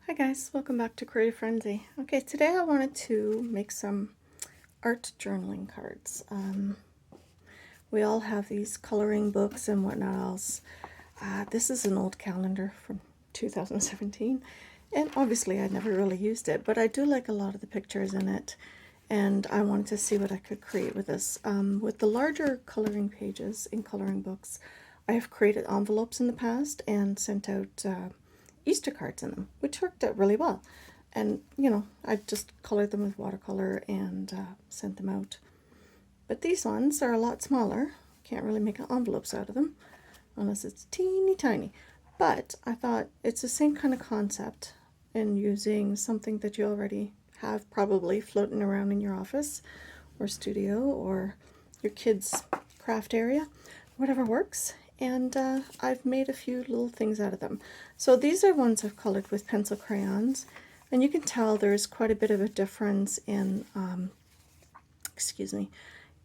Hi guys, welcome back to Creative Frenzy. Okay, today I wanted to make some art journaling cards. We all have these coloring books and whatnot else. This is an old calendar from 2017, and obviously I never really used it, but I do like a lot of the pictures in it, and I wanted to see what I could create with this. With the larger coloring pages in coloring books, I have created envelopes in the past and sent out Easter cards in them, which worked out really well. And, I just colored them with watercolor and sent them out. But these ones are a lot smaller. Can't really make envelopes out of them unless it's teeny tiny. But I thought it's the same kind of concept in using something that you already have probably floating around in your office or studio or your kids' craft area, whatever works. And I've made a few little things out of them. So these are ones I've colored with pencil crayons, and you can tell there's quite a bit of a difference in,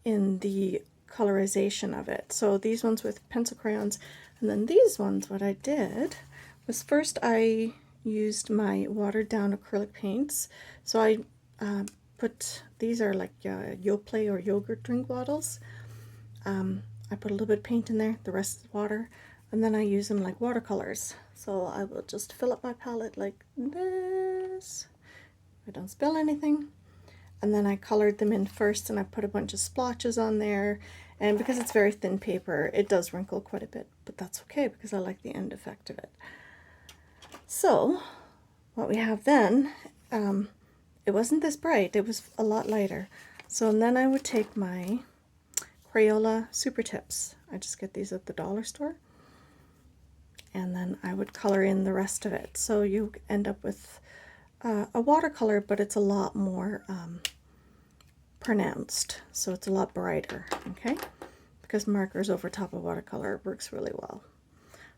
in the colorization of it. So these ones with pencil crayons, and then these ones, what I did was first I used my watered down acrylic paints. So I these are like Yoplait or yogurt drink bottles. I put a little bit of paint in there, the rest is water, and then I use them like watercolors. So I will just fill up my palette like this. I don't spill anything. And then I colored them in first, and I put a bunch of splotches on there. And because it's very thin paper, it does wrinkle quite a bit, but that's okay because I like the end effect of it. So what we have then, it wasn't this bright, it was a lot lighter. So then I would take my Crayola Super Tips. I just get these at the dollar store. And then I would color in the rest of it. So you end up with a watercolor, but it's a lot more pronounced. So it's a lot brighter, okay? Because markers over top of watercolor works really well.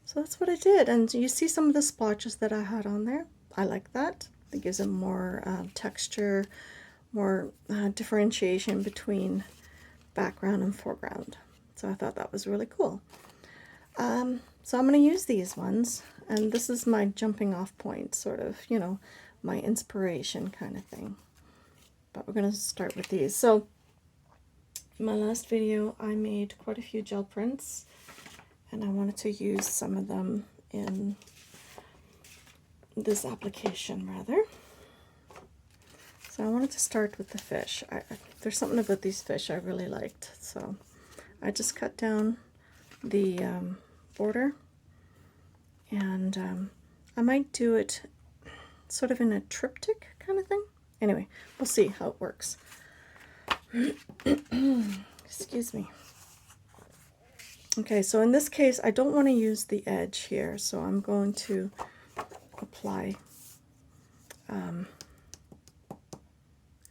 So that's what I did. And you see some of the splotches that I had on there. I like that. It gives it more texture, more differentiation between background and foreground. So I thought that was really cool. So I'm going to use these ones, and this is my jumping off point, sort of, my inspiration kind of thing. But we're going to start with these. So in my last video I made quite a few gel prints, and I wanted to use some of them in this application rather. So I wanted to start with the fish. There's something about these fish I really liked, so I just cut down the border, and I might do it sort of in a triptych kind of thing. Anyway, we'll see how it works. Excuse me. Okay, so in this case I don't want to use the edge here, so I'm going to apply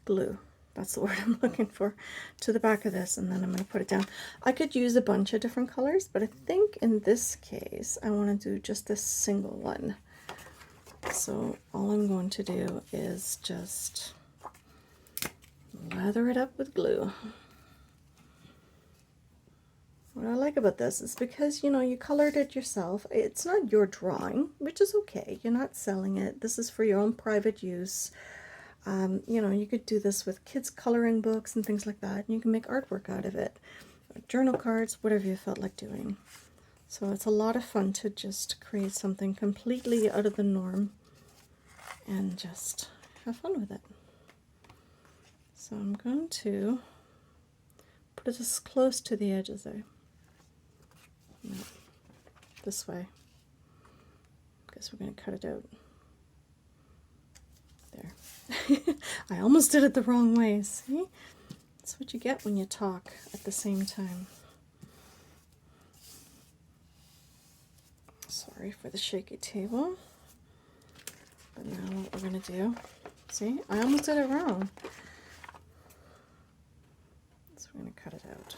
glue, that's the word I'm looking for, to the back of this, and then I'm going to put it down. I could use a bunch of different colors, but I think in this case I want to do just this single one. So all I'm going to do is just lather it up with glue. What I like about this is because, you colored it yourself. It's not your drawing, which is okay. You're not selling it. This is for your own private use. You could do this with kids' coloring books and things like that, and you can make artwork out of it. Journal cards, whatever you felt like doing. So it's a lot of fun to just create something completely out of the norm and just have fun with it. So I'm going to put it as close to the edge as this way. Guess we're going to cut it out. There. I almost did it the wrong way, see? That's what you get when you talk at the same time. Sorry for the shaky table. But now what we're going to do, see, I almost did it wrong. So we're going to cut it out.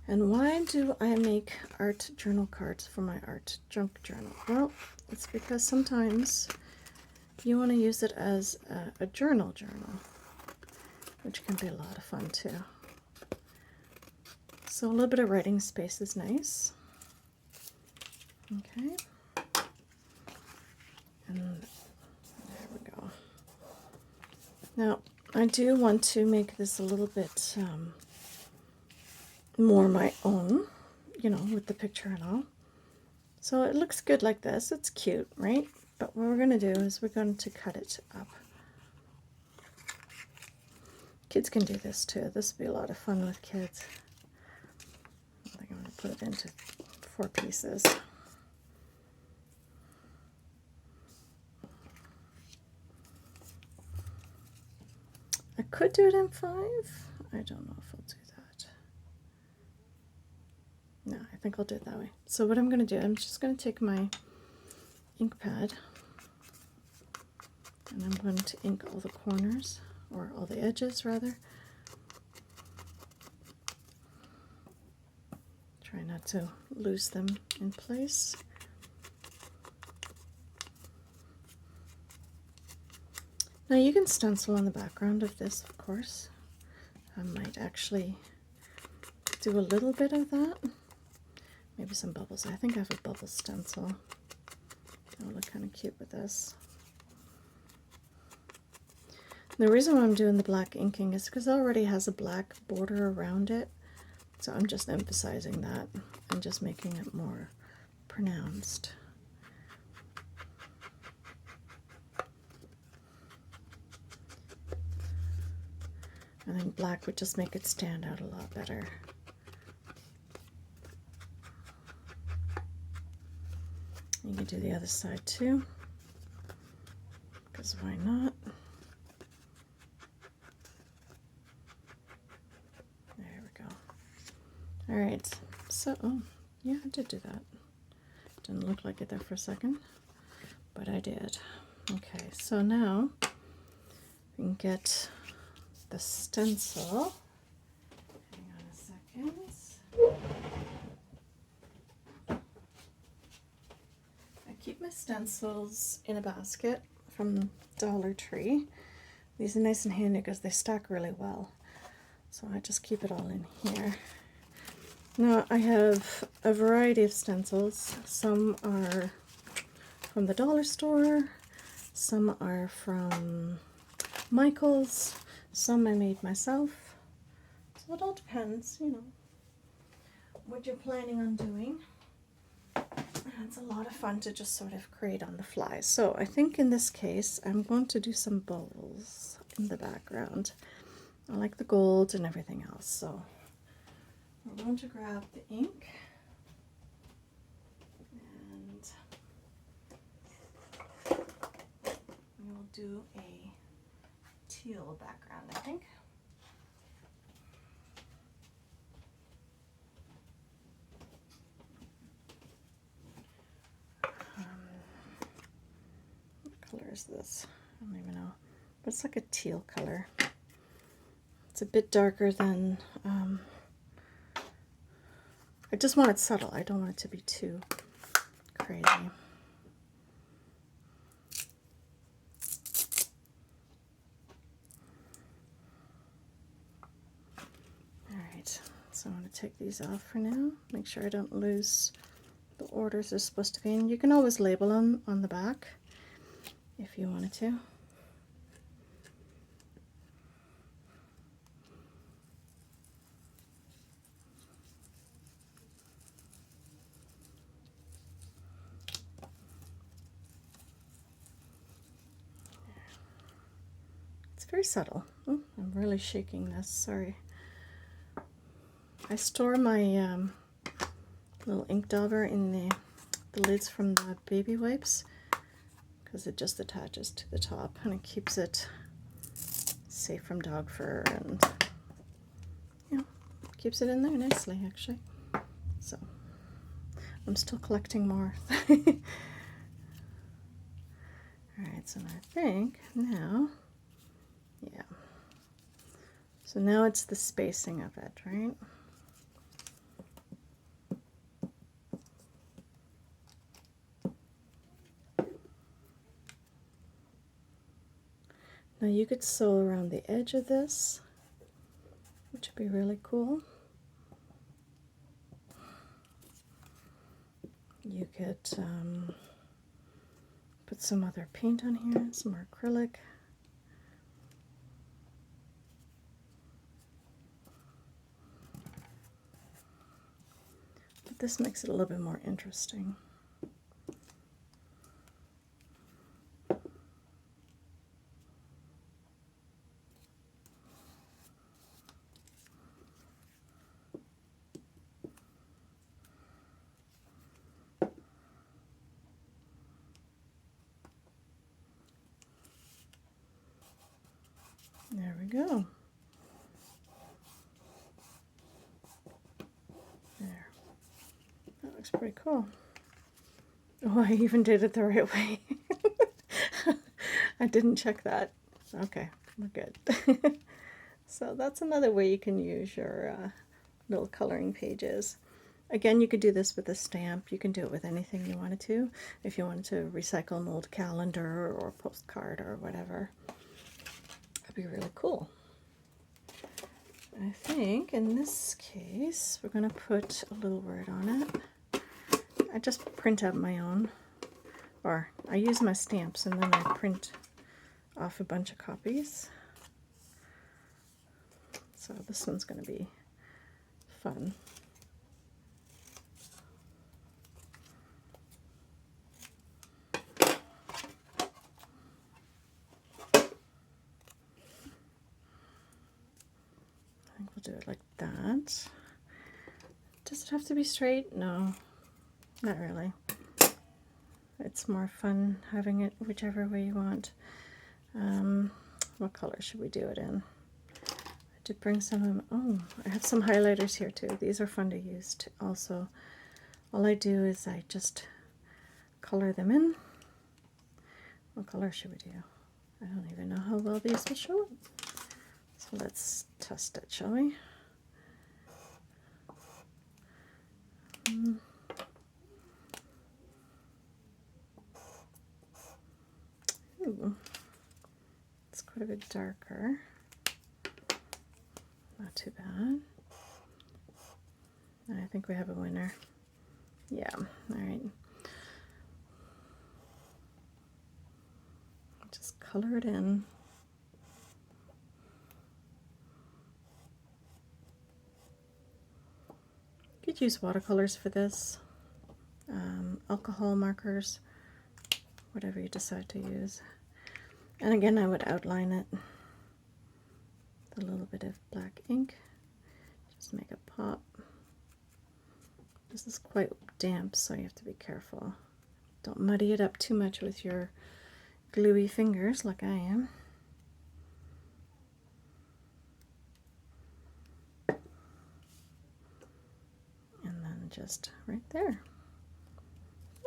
And why do I make art journal cards for my art junk journal? Well, it's because sometimes you want to use it as a journal, which can be a lot of fun too. So a little bit of writing space is nice. Okay. And there we go. Now, I do want to make this a little bit more my own, you know, with the picture and all. So it looks good like this. It's cute, right? But what we're going to do is we're going to cut it up. Kids can do this too. This will be a lot of fun with kids. I think I'm going to put it into 4 pieces. I could do it in 5. I don't know if I'll do that. No, I think I'll do it that way. So what I'm going to do, I'm just going to take my ink pad and I'm going to ink all the corners, or all the edges rather. Try not to lose them in place. Now you can stencil on the background of this, of course. I might actually do a little bit of that. Maybe some bubbles. I think I have a bubble stencil. That'll look kind of cute with this. The reason why I'm doing the black inking is because it already has a black border around it. So I'm just emphasizing that and just making it more pronounced. I think black would just make it stand out a lot better. You can do the other side too, because why not? There we go. All right, so, oh, yeah, I did do that. Didn't look like it there for a second, but I did. Okay, so now we can get the stencil. Hang on a second. I keep my stencils in a basket from Dollar Tree. These are nice and handy because they stack really well. So I just keep it all in here. Now I have a variety of stencils. Some are from the dollar store, some are from Michael's, some I made myself. So it all depends, you know, what you're planning on doing. It's a lot of fun to just sort of create on the fly. So I think in this case I'm going to do some bubbles in the background. I like the gold and everything else, so we're going to grab the ink and we'll do a teal background, I think. What color is this? I don't even know, but it's like a teal color. It's a bit darker than, I just want it subtle. I don't want it to be too crazy. Alright, so I'm going to take these off for now. Make sure I don't lose the orders they're supposed to be in. You can always label them on the back if you wanted to. Very subtle. Oh, I'm really shaking this, sorry. I store my little ink dauber in the lids from the baby wipes because it just attaches to the top and it keeps it safe from dog fur and, you know, keeps it in there nicely actually. So I'm still collecting more. Alright, so I think now, yeah. So now it's the spacing of it, right? Now you could sew around the edge of this, which would be really cool. You could put some other paint on here, some more acrylic. But this makes it a little bit more interesting. There we go. There. That looks pretty cool. Oh, I even did it the right way. I didn't check that. Okay, we're good. So that's another way you can use your little coloring pages. Again, you could do this with a stamp. You can do it with anything you wanted to. If you wanted to recycle an old calendar or postcard or whatever. That'd be really cool. I think in this case, we're going to put a little word on it. I just print out my own, or I use my stamps and then I print off a bunch of copies. So this one's going to be fun. I think we'll do it like that. Does it have to be straight? No, not really. It's more fun having it whichever way you want. What color should we do it in? I did bring some of them. Oh, I have some highlighters here too. These are fun to use too. Also, all I do is I just color them in. What color should we do? I don't even know how well these will show up. So let's test it, shall we? Ooh, it's quite a bit darker. Not too bad. I think we have a winner. Yeah, all right. Just color it in. You could use watercolors for this, alcohol markers, whatever you decide to use. And again, I would outline it with a little bit of black ink. Just make it pop. This is quite damp, so you have to be careful. Don't muddy it up too much with your gluey fingers like I am. And then just right there.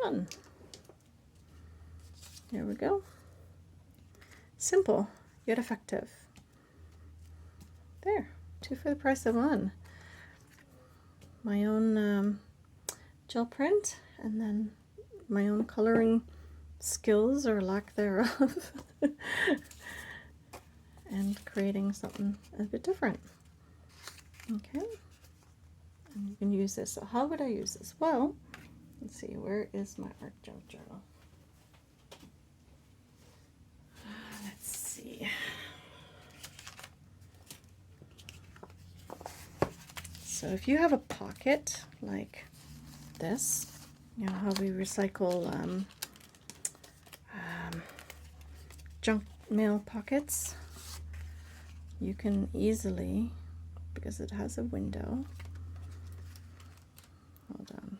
Fun. There we go. Simple, yet effective. There, 2 for the price of 1. My own gel print, and then my own coloring skills or lack thereof, and creating something a bit different. Okay, and you can use this. So how would I use this? Well, let's see, where is my art junk journal? Let's see. So if you have a pocket like this, you know how we recycle junk mail pockets, you can easily, because it has a window, hold on.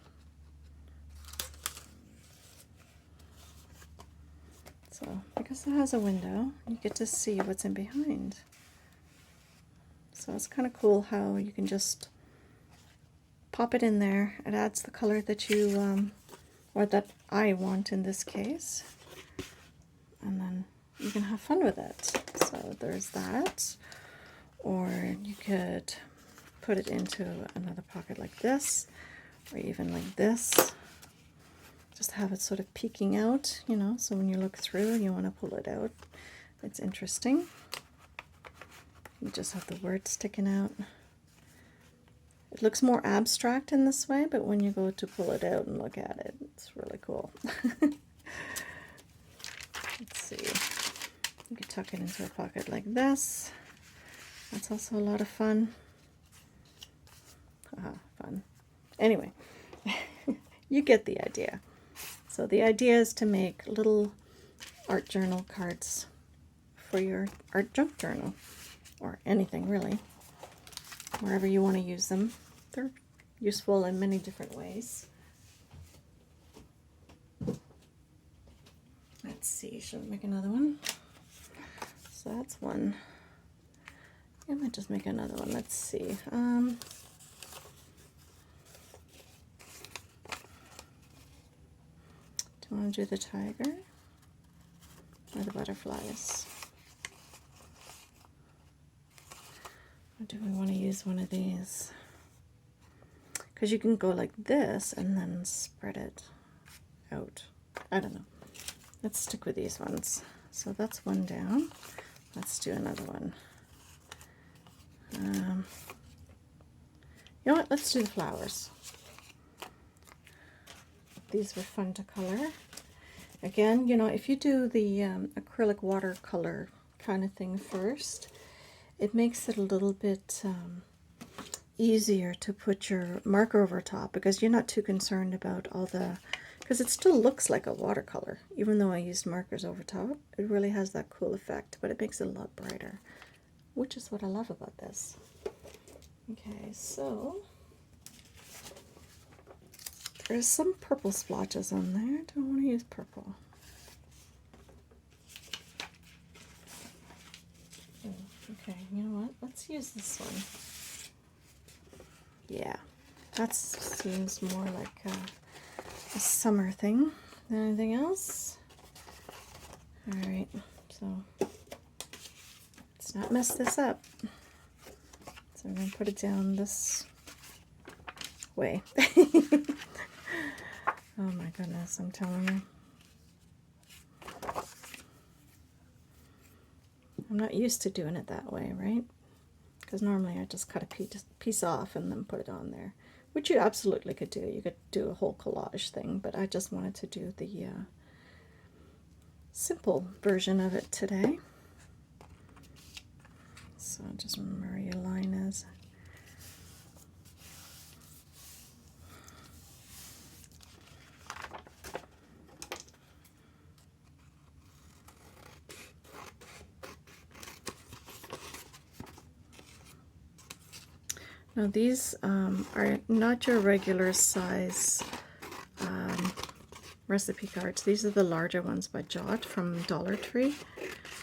So because it has a window, you get to see what's in behind. So it's kind of cool how you can just pop it in there. It adds the color that you, or that I want in this case. And then you can have fun with it. So there's that. Or you could put it into another pocket like this, or even like this. Just have it sort of peeking out, you know, so when you look through and you want to pull it out, it's interesting. You just have the word sticking out. It It looks more abstract in this way, but when you go to pull it out and look at it, it's really cool. Let's see. You could tuck it into a pocket like this. That's also a lot of fun. Fun. Anyway, you get the idea. So the idea is to make little art journal cards for your art junk journal, or anything really, wherever you want to use them. They're useful in many different ways. Let's see, should we make another one? So that's one. I might just make another one. Let's see. Do you want to do the tiger or the butterflies? Or do we want to use one of these? Because you can go like this and then spread it out. I don't know. Let's stick with these ones. So that's one down. Let's do another one. You know what? Let's do the flowers. These were fun to color. Again, you know, if you do the acrylic watercolor kind of thing first, it makes it a little bit easier to put your marker over top, because you're not too concerned about all the, because it still looks like a watercolor. Even though I used markers over top, it really has that cool effect, but it makes it a lot brighter, which is what I love about this. Okay, so there's some purple splotches on there. Do I want to use purple? Okay, you know what? Let's use this one. Yeah, that seems more like a summer thing. Anything else? All right, so let's not mess this up. So I'm going to put it down this way. Oh my goodness, I'm telling you. I'm not used to doing it that way, right? Because normally I just cut a piece off and then put it on there, which you absolutely could do. You could do a whole collage thing, but I just wanted to do the simple version of it today. So just remember where your line is. Now these are not your regular size recipe cards. These are the larger ones by Jot from Dollar Tree.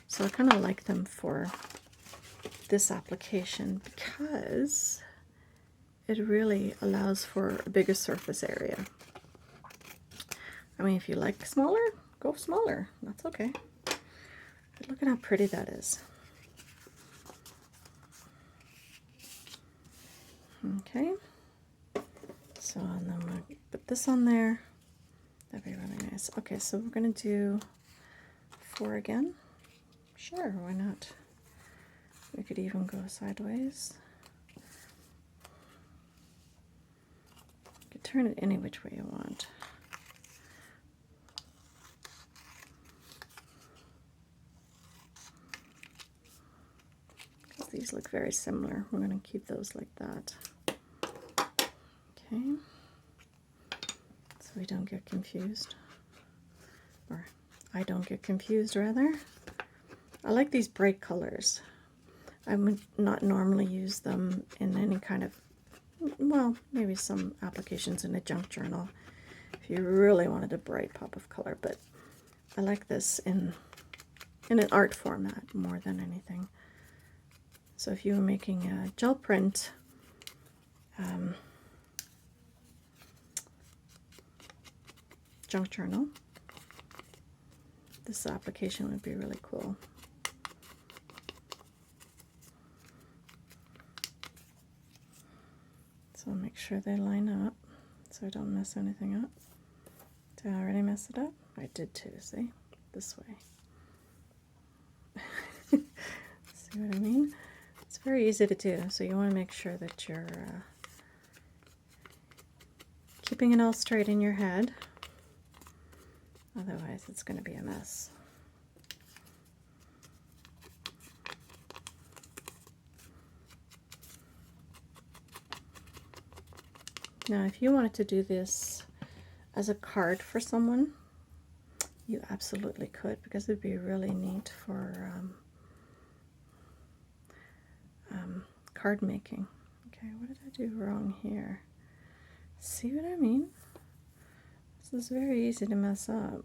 So I kind of like them for this application because it really allows for a bigger surface area. I mean, if you like smaller, go smaller. That's okay. But look at how pretty that is. Okay, so and then we'll put this on there. That'd be really nice. Okay, so we're going to do 4 again. Sure, why not? We could even go sideways. You could turn it any which way you want. Because these look very similar. We're going to keep those like that. Okay, so we don't get confused, or I don't get confused rather. I like these bright colors. I would not normally use them in any kind of, well, maybe some applications in a junk journal if you really wanted a bright pop of color, but I like this in an art format more than anything. So if you were making a gel print junk journal, this application would be really cool. So make sure they line up so I don't mess anything up. Did I already mess it up? I did too, see? This way. See what I mean? It's very easy to do, so you want to make sure that your keeping it all straight in your head. Otherwise, it's going to be a mess. Now, if you wanted to do this as a card for someone, you absolutely could, because it would be really neat for card making. Okay, what did I do wrong here? See what I mean? This is very easy to mess up.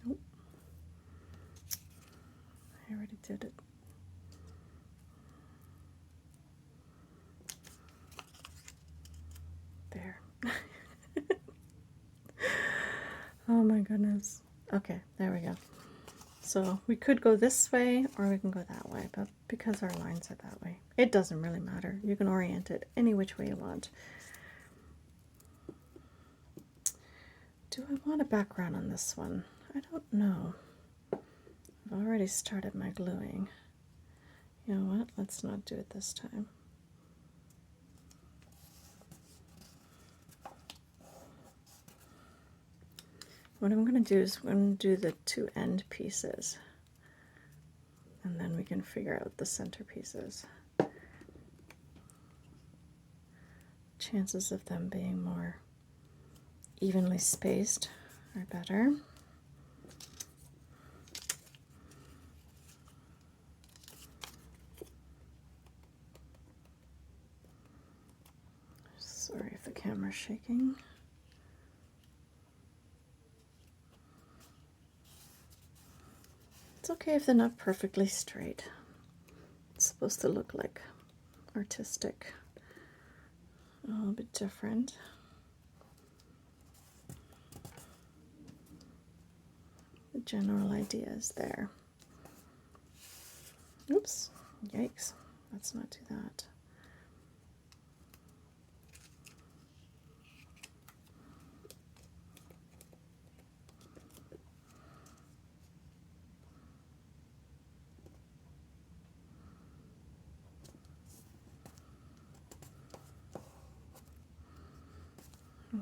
Nope. I already did it. There. Oh my goodness. Okay, there we go. So we could go this way or we can go that way, but because our lines are that way, it doesn't really matter. You can orient it any which way you want. Do I want a background on this one? I don't know. I've already started my gluing. You know what? Let's not do it this time. What I'm going to do is I'm going to do the two end pieces, and then we can figure out the center pieces. Chances of them being more evenly spaced are better. Sorry if the camera's shaking. It's okay if they're not perfectly straight. It's supposed to look like artistic, a little bit different. The general idea is there. Oops, yikes, let's not do that.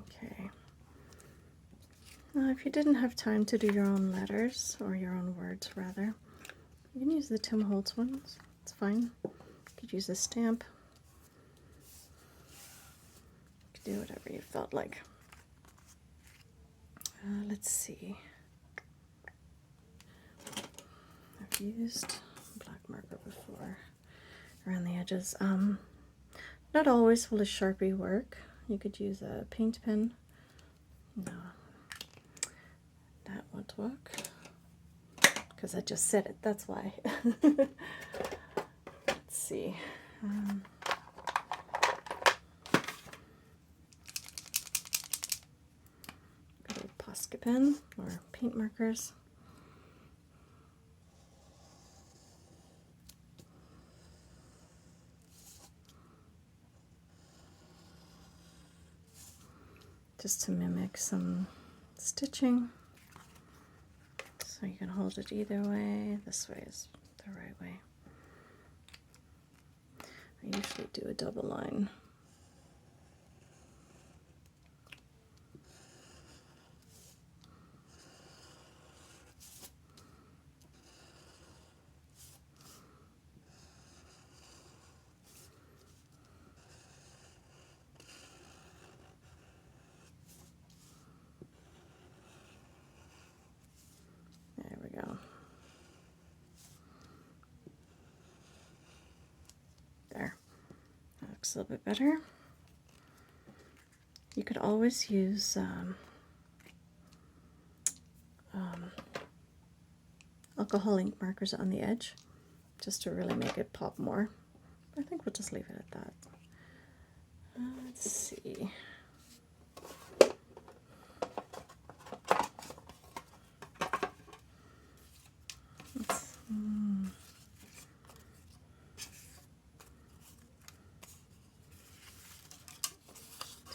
Okay. Now, if you didn't have time to do your own letters, or your own words rather, you can use the Tim Holtz ones. It's fine. You could use a stamp. You could do whatever you felt like. Let's see. I've used black marker before around the edges. Not always will a Sharpie work. You could use a paint pen. No, that won't work. Because I just said it, that's why. Let's see. Got a Posca pen or paint markers. Just to mimic some stitching. So you can hold it either way. This way is the right way. I usually do a double line. There we go. There. That looks a little bit better. You could always use alcohol ink markers on the edge, just to really make it pop more. I think we'll just leave it at that. Let's see.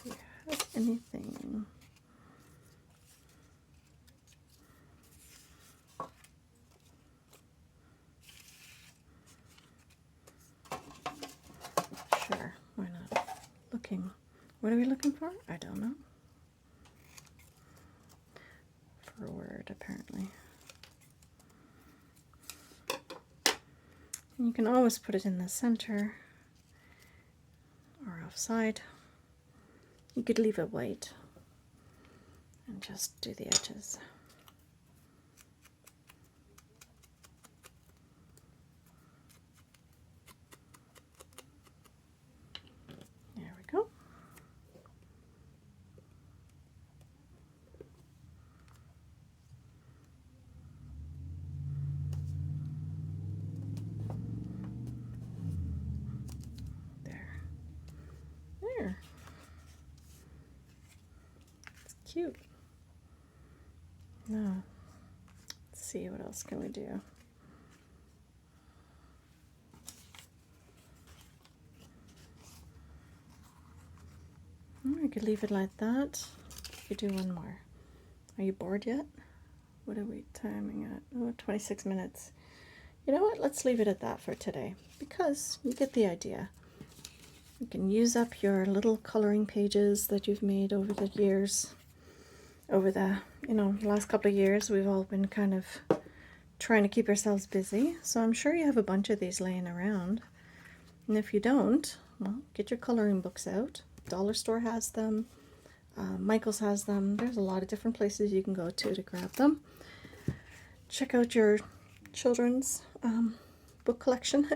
Do you have anything? looking. What are we looking for? I don't know. For a word, apparently. And you can always put it in the center or offside. You could leave it white and just do the edges. There we go. There. It's cute. Now, let's see, what else can we do? I could leave it like that. You could do one more. Are you bored yet? What are we timing at? Oh, 26 minutes. You know what? Let's leave it at that for today, because you get the idea. You can use up your little coloring pages that you've made over the years. Over the, last couple of years, we've all been kind of trying to keep ourselves busy. So I'm sure you have a bunch of these laying around. And if you don't, well, get your coloring books out. Dollar store has them. Michael's has them. There's a lot of different places you can go to grab them. Check out your children's book collection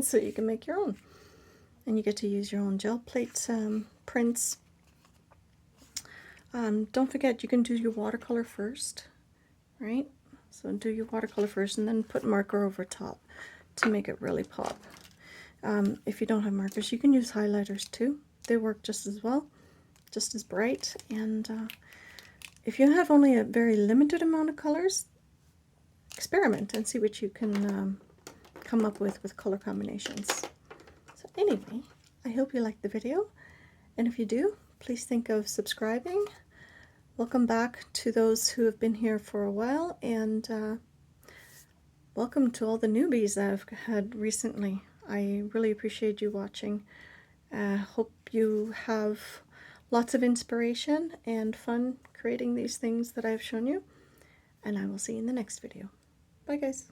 so you can make your own. And you get to use your own gel plate prints. Don't forget, you can do your watercolor first, right? So do your watercolor first and then put marker over top to make it really pop. If you don't have markers, you can use highlighters too. They work just as well, just as bright. And if you have only a very limited amount of colors, experiment and see what you can come up with color combinations. So anyway, I hope you liked the video. And if you do, please think of subscribing. Welcome back to those who have been here for a while, and welcome to all the newbies I've had recently. I really appreciate you watching. Hope you have lots of inspiration and fun creating these things that I've shown you, and I will see you in the next video. Bye guys.